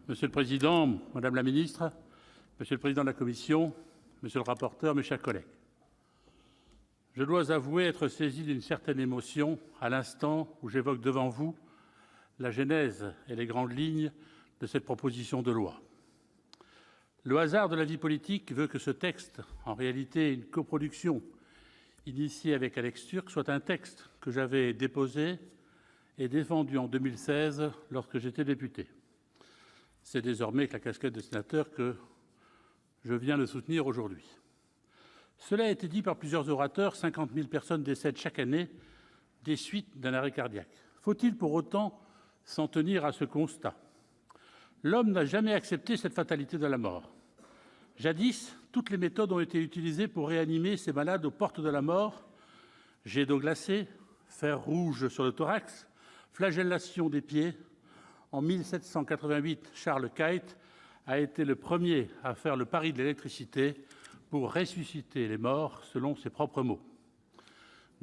Monsieur le président, madame la ministre, monsieur le président de la commission, monsieur le rapporteur, mes chers collègues, je dois avouer être saisi d'une certaine émotion à l'instant où j'évoque devant vous la genèse et les grandes lignes de cette proposition de loi. Le hasard de la vie politique veut que ce texte, en réalité une coproduction initiée avec Alex Türk, soit un texte que j'avais déposé et défendu en 2016 lorsque j'étais député. C'est désormais avec la casquette de sénateur que je viens le soutenir aujourd'hui. Cela a été dit par plusieurs orateurs, 50 000 personnes décèdent chaque année des suites d'un arrêt cardiaque. Faut-il pour autant s'en tenir à ce constat? L'homme n'a jamais accepté cette fatalité de la mort. Jadis, toutes les méthodes ont été utilisées pour réanimer ces malades aux portes de la mort. Jet d'eau glacée, fer rouge sur le thorax, flagellation des pieds. En 1788, Charles Kite a été le premier à faire le pari de l'électricité pour ressusciter les morts, selon ses propres mots.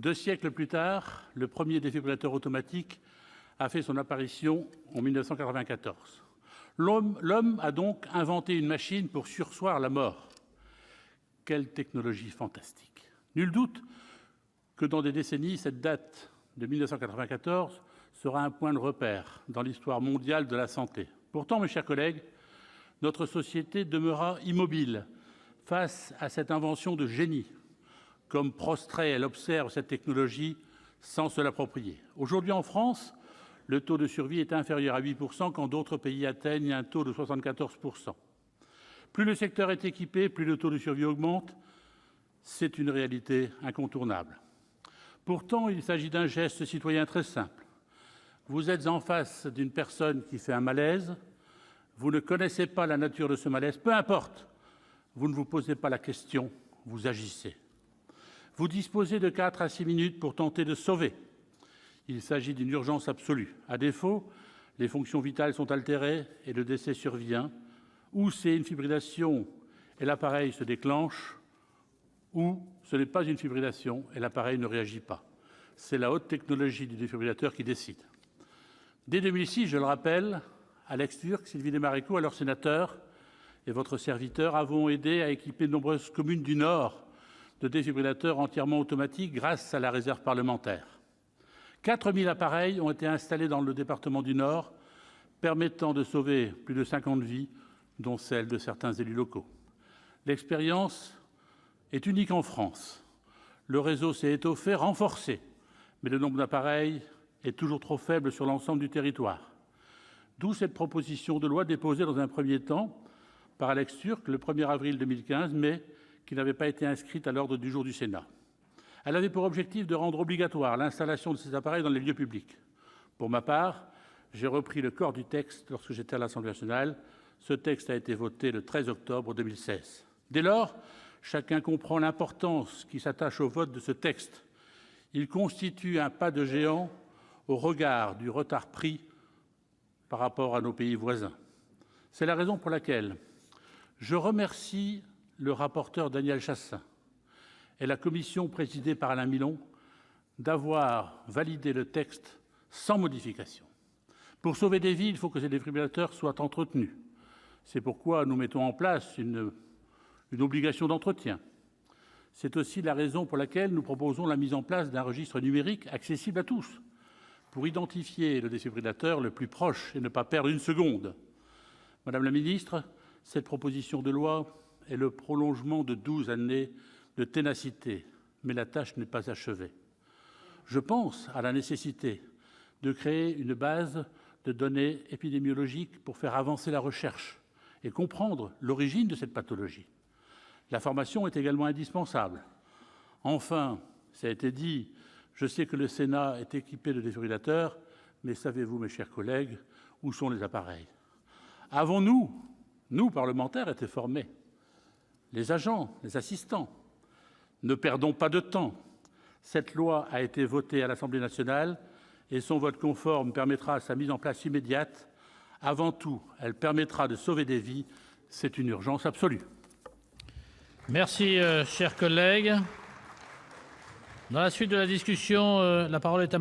2 siècles plus tard, le premier défibrillateur automatique a fait son apparition en 1994. L'homme a donc inventé une machine pour surseoir la mort. Quelle technologie fantastique! Nul doute que dans des décennies, cette date de 1994 sera un point de repère dans l'histoire mondiale de la santé. Pourtant, mes chers collègues, notre société demeura immobile face à cette invention de génie. Comme prostrée, elle observe cette technologie sans se l'approprier. Aujourd'hui, en France, le taux de survie est inférieur à 8%, quand d'autres pays atteignent un taux de 74%. Plus le secteur est équipé, plus le taux de survie augmente. C'est une réalité incontournable. Pourtant, il s'agit d'un geste citoyen très simple. Vous êtes en face d'une personne qui fait un malaise, vous ne connaissez pas la nature de ce malaise, peu importe, vous ne vous posez pas la question, vous agissez. Vous disposez de 4 à 6 minutes pour tenter de sauver. Il s'agit d'une urgence absolue. À défaut, les fonctions vitales sont altérées et le décès survient, ou c'est une fibrillation et l'appareil se déclenche, ou ce n'est pas une fibrillation et l'appareil ne réagit pas. C'est la haute technologie du défibrillateur qui décide. Dès 2006, je le rappelle, Alex Türk, Sylvie Desmarescaux, alors sénateur, et votre serviteur avons aidé à équiper de nombreuses communes du Nord de défibrillateurs entièrement automatiques grâce à la réserve parlementaire. 4 000 appareils ont été installés dans le département du Nord, permettant de sauver plus de 50 vies, dont celles de certains élus locaux. L'expérience est unique en France. Le réseau s'est étoffé, renforcé, mais le nombre d'appareils est toujours trop faible sur l'ensemble du territoire. D'où cette proposition de loi déposée dans un premier temps par Alex Türk le 1er avril 2015, mais qui n'avait pas été inscrite à l'ordre du jour du Sénat. Elle avait pour objectif de rendre obligatoire l'installation de ces appareils dans les lieux publics. Pour ma part, j'ai repris le corps du texte lorsque j'étais à l'Assemblée nationale. Ce texte a été voté le 13 octobre 2016. Dès lors, chacun comprend l'importance qui s'attache au vote de ce texte. Il constitue un pas de géant au regard du retard pris par rapport à nos pays voisins. C'est la raison pour laquelle je remercie le rapporteur Daniel Chassaing et la commission présidée par Alain Milon d'avoir validé le texte sans modification. Pour sauver des vies, il faut que ces défibrillateurs soient entretenus. C'est pourquoi nous mettons en place une obligation d'entretien. C'est aussi la raison pour laquelle nous proposons la mise en place d'un registre numérique accessible à tous, pour identifier le défibrillateur le plus proche et ne pas perdre une seconde. Madame la ministre, cette proposition de loi est le prolongement de 12 années de ténacité, mais la tâche n'est pas achevée. Je pense à la nécessité de créer une base de données épidémiologiques pour faire avancer la recherche et comprendre l'origine de cette pathologie. La formation est également indispensable. Enfin, ça a été dit, je sais que le Sénat est équipé de défibrillateurs, mais savez-vous, mes chers collègues, où sont les appareils? Avons-nous, nous, parlementaires, été formés? Les agents, les assistants? Ne perdons pas de temps. Cette loi a été votée à l'Assemblée nationale et son vote conforme permettra sa mise en place immédiate. Avant tout, elle permettra de sauver des vies. C'est une urgence absolue. Merci, chers collègues. Dans la suite de la discussion, la parole est à